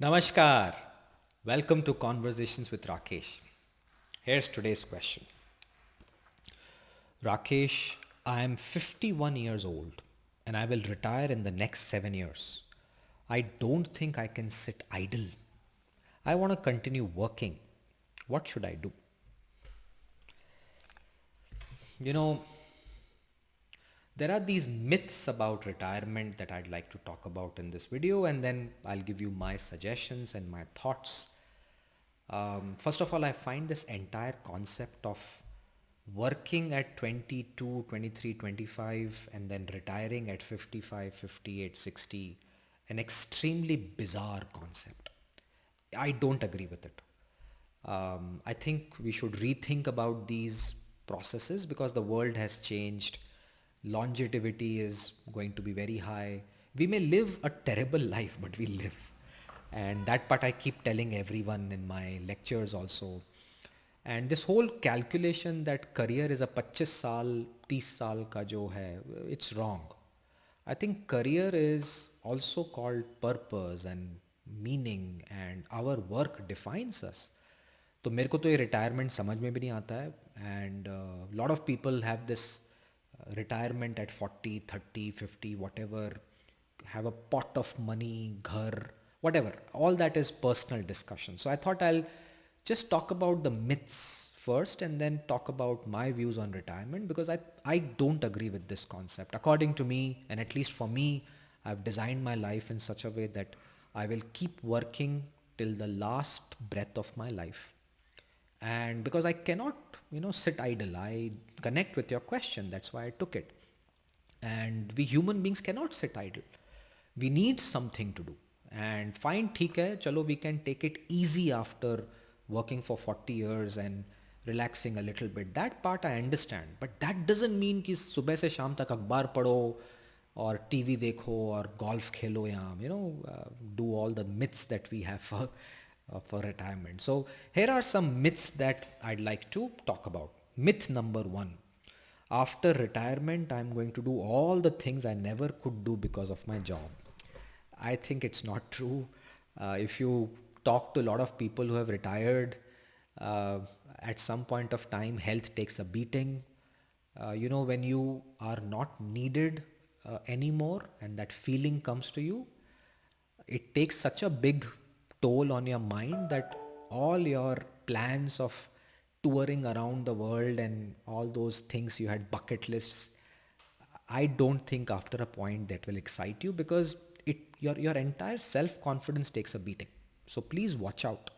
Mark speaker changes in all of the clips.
Speaker 1: Namaskar. Welcome to Conversations with Rakesh. Here's today's question. Rakesh, I am 51 years old and I will retire in the next 7 years. I don't think I can sit idle. I want to continue working. What should I do? You know, there are these myths about retirement that I'd like to talk about in this video, and then I'll give you my suggestions and my thoughts. First of all, I find this entire concept of working at 22, 23, 25, and then retiring at 55, 58, 60 an extremely bizarre concept. I don't agree with it. I think we should rethink about these processes because the world has changed. Longevity is going to be very high. We may live a terrible life, but we live. And that part I keep telling everyone in my lectures also. And this whole calculation that career is a 25 साल 30 साल का जो है, it's wrong. I think career is also called purpose and meaning, and our work defines us. तो मेरे को तो ये रिटायरमेंट समझ में भी नहीं आता है. And lot of people have this retirement at 40, 30, 50, whatever, have a pot of money, ghar, whatever. All that is personal discussion. So I thought I'll just talk about the myths first and then talk about my views on retirement because I don't agree with this concept. According to me, and at least for me, I've designed my life in such a way that I will keep working till the last breath of my life. And because I cannot, sit idle, I connect with your question. That's why I took it. And we human beings cannot sit idle. We need something to do. And fine, theek hai, chalo, we can take it easy after working for 40 years and relaxing a little bit. That part I understand. But that doesn't mean कि सुबह से शाम तक अखबार पढ़ो और TV देखो और golf खेलो या do all the myths that we have for retirement. So here are some myths that I'd like to talk about. Myth number one. After retirement, I'm going to do all the things I never could do because of my job. I think it's not true. If you talk to a lot of people who have retired, uh, at some point of time, health takes a beating. When you are not needed anymore and that feeling comes to you, it takes such a big toll on your mind that all your plans of touring around the world and all those things you had bucket lists, I don't think after a point that will excite you because your entire self confidence takes a beating. So please watch out.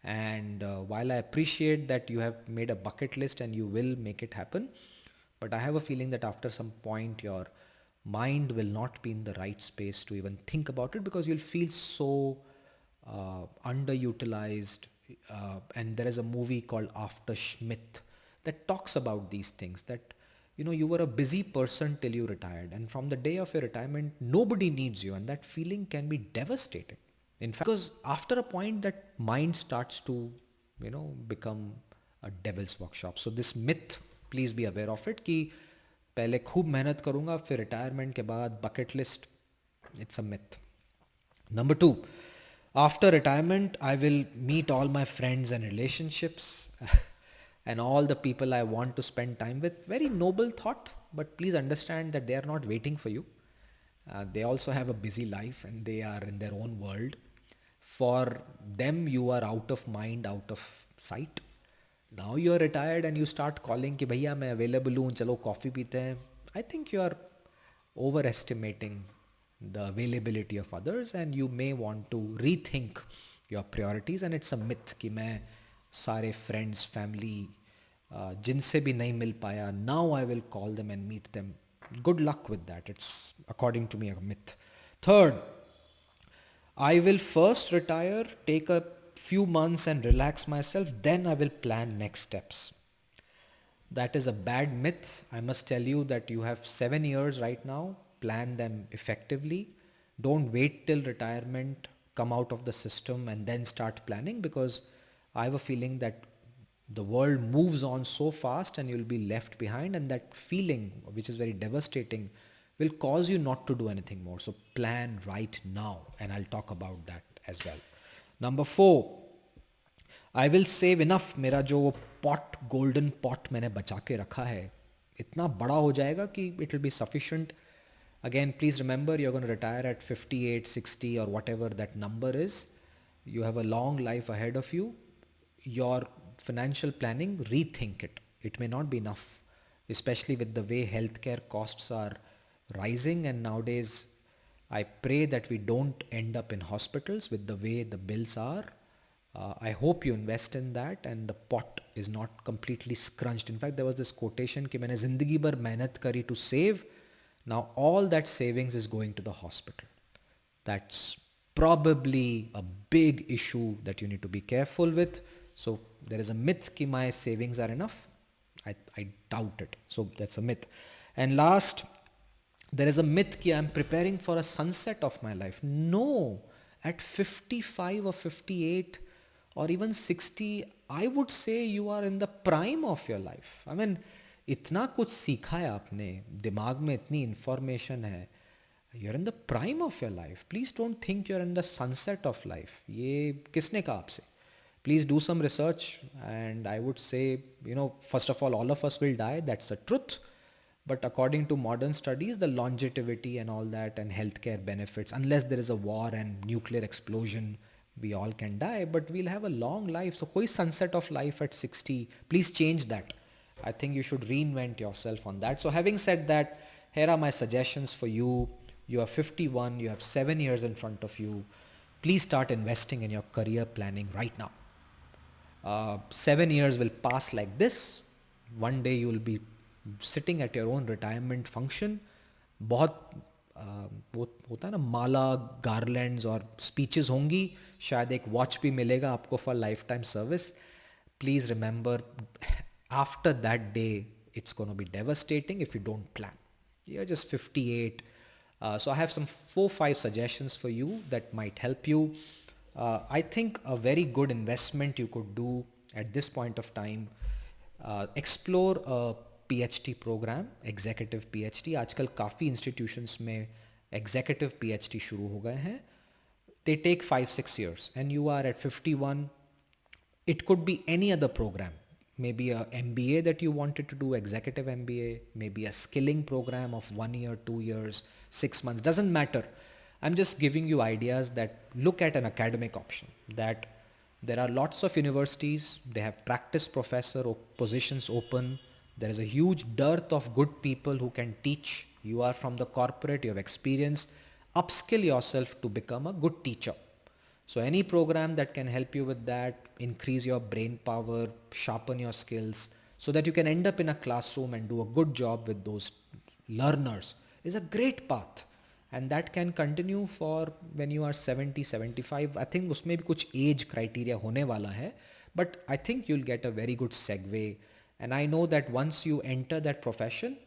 Speaker 1: And while I appreciate that you have made a bucket list and you will make it happen, but I have a feeling that after some point your mind will not be in the right space to even think about it because you'll feel so underutilized. And there is a movie called After Schmidt that talks about these things that you were a busy person till you retired, and from the day of your retirement nobody needs you, and that feeling can be devastating. In fact, because after a point that mind starts to become a devil's workshop. So this myth, please be aware of it कि पहले खूब मेहनत करूँगा फिर retirement के बाद bucket list. It's a myth. Number two, after retirement, I will meet all my friends and relationships and all the people I want to spend time with. Very noble thought, but please understand that they are not waiting for you. They also have a busy life and they are in their own world. For them, you are out of mind, out of sight. Now you are retired and you start calling कि भैया मैं available हूँ चलो coffee पीते हैं. I think you are overestimating the availability of others and you may want to rethink your priorities. And it's a myth कि मैं सारे friends, family जिनसे भी नहीं मिल पाया, now I will call them and meet them. Good luck with that. It's according to me a myth. Third, I will first retire, take a few months and relax myself, then I will plan next steps. That is a bad myth. I must tell you that you have 7 years right now. Plan them effectively. Don't wait till retirement, come out of the system and then start planning, because I have a feeling that the world moves on so fast and you'll be left behind, and that feeling, which is very devastating, will cause you not to do anything more. So plan right now, and I'll talk about that as well. Number 4, I will save enough. मेरा जो pot, golden pot मैंने बचा के रखा है, इतना बड़ा हो जाएगा कि it will be sufficient. Again please remember, you are gonna retire at 58, 60 और whatever that number is. You have a long life ahead of you. Your financial planning, rethink it. It may not be enough, especially with the way healthcare costs are rising. And nowadays, I pray that we don't end up in hospitals with the way the bills are. I hope you invest in that and the pot is not completely scrunched. In fact, there was this quotation कि मैंने जिंदगी भर मेहनत करी to save. Now all that savings is going to the hospital. That's probably a big issue that you need to be careful with. So there is a myth कि my savings are enough. I doubt it. So that's a myth. And last, there is a myth कि I'm preparing for a sunset of my life. No, at 55 or 58 or even 60, I would say you are in the prime of your life. I mean, इतना कुछ सीखा है आपने, दिमाग में इतनी information है. You're in the prime of your life. Please don't think you're in the sunset of life. ये किसने कहा आपसे? Please do some research, and I would say, first of all of us will die. That's the truth. But according to modern studies, the longevity and all that and healthcare benefits, unless there is a war and nuclear explosion, we all can die, but we'll have a long life. So koi sunset of life at 60, please change that. I think you should reinvent yourself on that. So having said that, here are my suggestions for you. You are 51, you have 7 years in front of you. Please start investing in your career planning right now. 7 years will pass like this. One day you will be sitting at your own retirement function. बहुत वो होता है ना, माला, garlands और speeches होंगी. शायद एक watch भी मिलेगा आपको for life time service. Please remember, after that day it's going to be devastating if you don't plan. You're just 58. So I have some 4-5 suggestions for you that might help you. I think a very good investment you could do at this point of time, explore a PhD program, executive PhD. आजकल काफ़ी institutions में executive PhD शुरू हो गए हैं. They take 5-6 years and you are at 51. It could be any other program. Maybe a MBA that you wanted to do, executive MBA, maybe a skilling program of 1 year, 2 years, 6 months, doesn't matter. I'm just giving you ideas that look at an academic option, that there are lots of universities, they have practice professor positions open. There is a huge dearth of good people who can teach. You are from the corporate, you have experience. Upskill yourself to become a good teacher. So any program that can help you with that, increase your brain power, sharpen your skills, so that you can end up in a classroom and do a good job with those learners, is a great path. And that can continue for when you are 70, 75. I think उसमें भी कुछ age criteria होने वाला है, but I think you'll get a very good segue. And I know that once you enter that profession,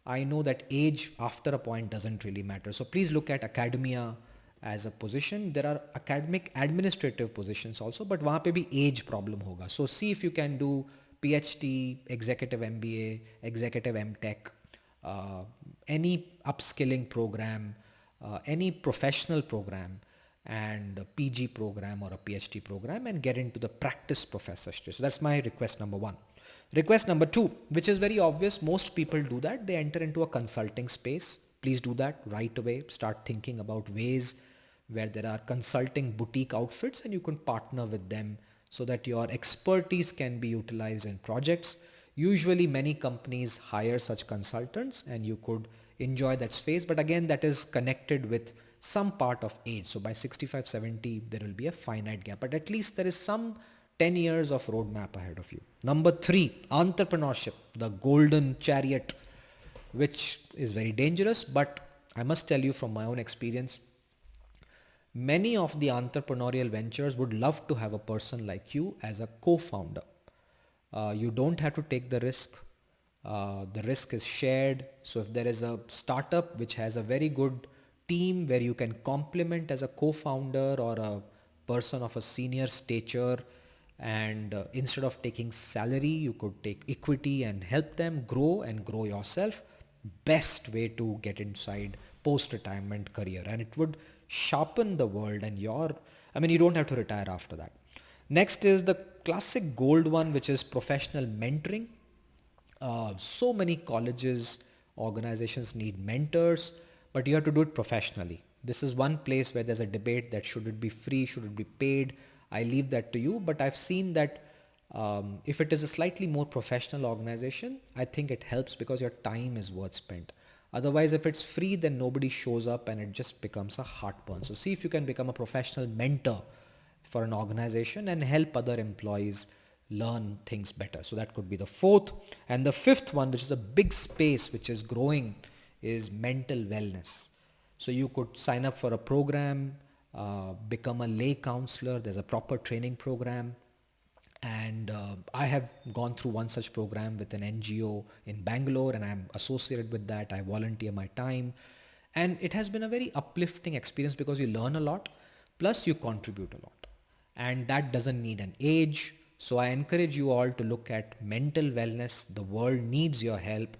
Speaker 1: I know that age after a point doesn't really matter. So please look at academia as a position. There are academic administrative positions also, but वहाँ पे भी age problem होगा. So see if you can do PhD, executive MBA, executive MTech, any upskilling program, any professional program, and a PG program or a PhD program, and get into the practice professorship. So that's my request number 1. Request number 2, which is very obvious, most people do that, they enter into a consulting space. Please do that right away. Start thinking about ways where there are consulting boutique outfits and you can partner with them so that your expertise can be utilized in projects. Usually many companies hire such consultants and you could enjoy that space. But again, that is connected with some part of age. So by 65, 70, there will be a finite gap, but at least there is some 10 years of roadmap ahead of you. Number 3, entrepreneurship, the golden chariot, which is very dangerous. But I must tell you from my own experience, many of the entrepreneurial ventures would love to have a person like you as a co-founder. You don't have to take the risk. The risk is shared. So if there is a startup which has a very good team where you can complement as a co-founder or a person of a senior stature, and instead of taking salary, you could take equity and help them grow and grow yourself. Best way to get inside post-retirement career, and it would sharpen the world and I mean, you don't have to retire after that. Next is the classic gold one, which is professional mentoring. So many colleges, organizations need mentors, but you have to do it professionally. This is one place where there's a debate that should it be free, should it be paid. I leave that to you, but I've seen that if it is a slightly more professional organization, I think it helps because your time is worth spent. Otherwise, if it's free, then nobody shows up and it just becomes a heartburn. So see if you can become a professional mentor for an organization and help other employees learn things better. So that could be the fourth. And the fifth one, which is a big space which is growing, is mental wellness. So you could sign up for a program, become a lay counselor. There's a proper training program. And I have gone through one such program with an NGO in Bangalore, and I'm associated with that. I volunteer my time. And it has been a very uplifting experience because you learn a lot, plus you contribute a lot. And that doesn't need an age. So I encourage you all to look at mental wellness. The world needs your help.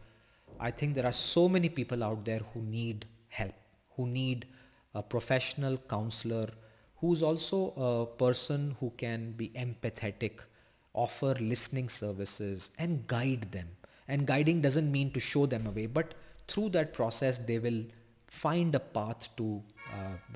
Speaker 1: I think there are so many people out there who need help, who need a professional counselor, who's also a person who can be empathetic, offer listening services and guide them. And guiding doesn't mean to show them a way, but through that process, they will find a path to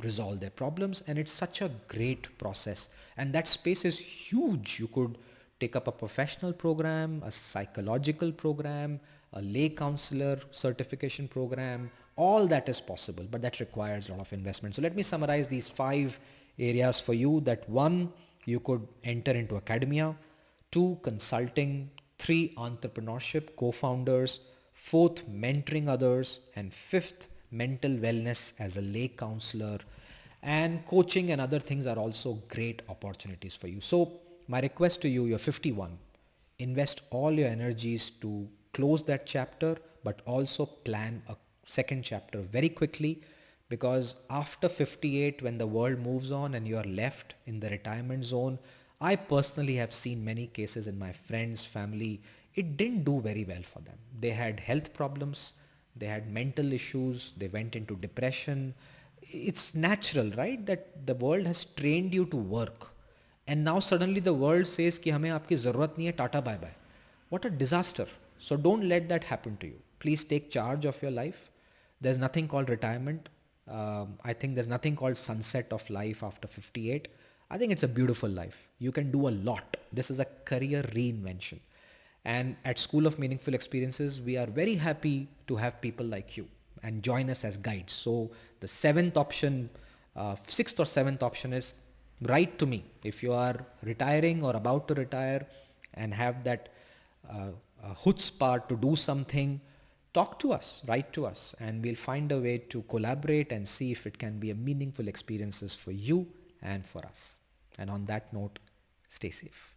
Speaker 1: resolve their problems. And it's such a great process. And that space is huge. You could take up a professional program, a psychological program, a lay counselor certification program. All that is possible, but that requires a lot of investment. So let me summarize these 5 areas for you. That 1, you could enter into academia. 2, consulting. 3, entrepreneurship, co-founders. 4th, mentoring others. And 5th, mental wellness as a lay counselor. And coaching and other things are also great opportunities for you. So my request to you, you're 51. Invest all your energies to close that chapter, but also plan a second chapter very quickly, because after 58, when the world moves on and you are left in the retirement zone, I personally have seen many cases in my friends, family, it didn't do very well for them. They had health problems, they had mental issues, they went into depression. It's natural, right? That the world has trained you to work. And now suddenly the world says कि हमें आपकी ज़रूरत नहीं है, Tata bye bye. What a disaster. So don't let that happen to you. Please take charge of your life. There's nothing called retirement. I think there's nothing called sunset of life after 58. I think it's a beautiful life. You can do a lot. This is a career reinvention. And at School of Meaningful Experiences, we are very happy to have people like you and join us as guides. So the 7th option, 6th or 7th option is write to me. If you are retiring or about to retire and have that chutzpah to do something, talk to us, write to us, and we'll find a way to collaborate and see if it can be a meaningful experiences for you and for us. And on that note, stay safe.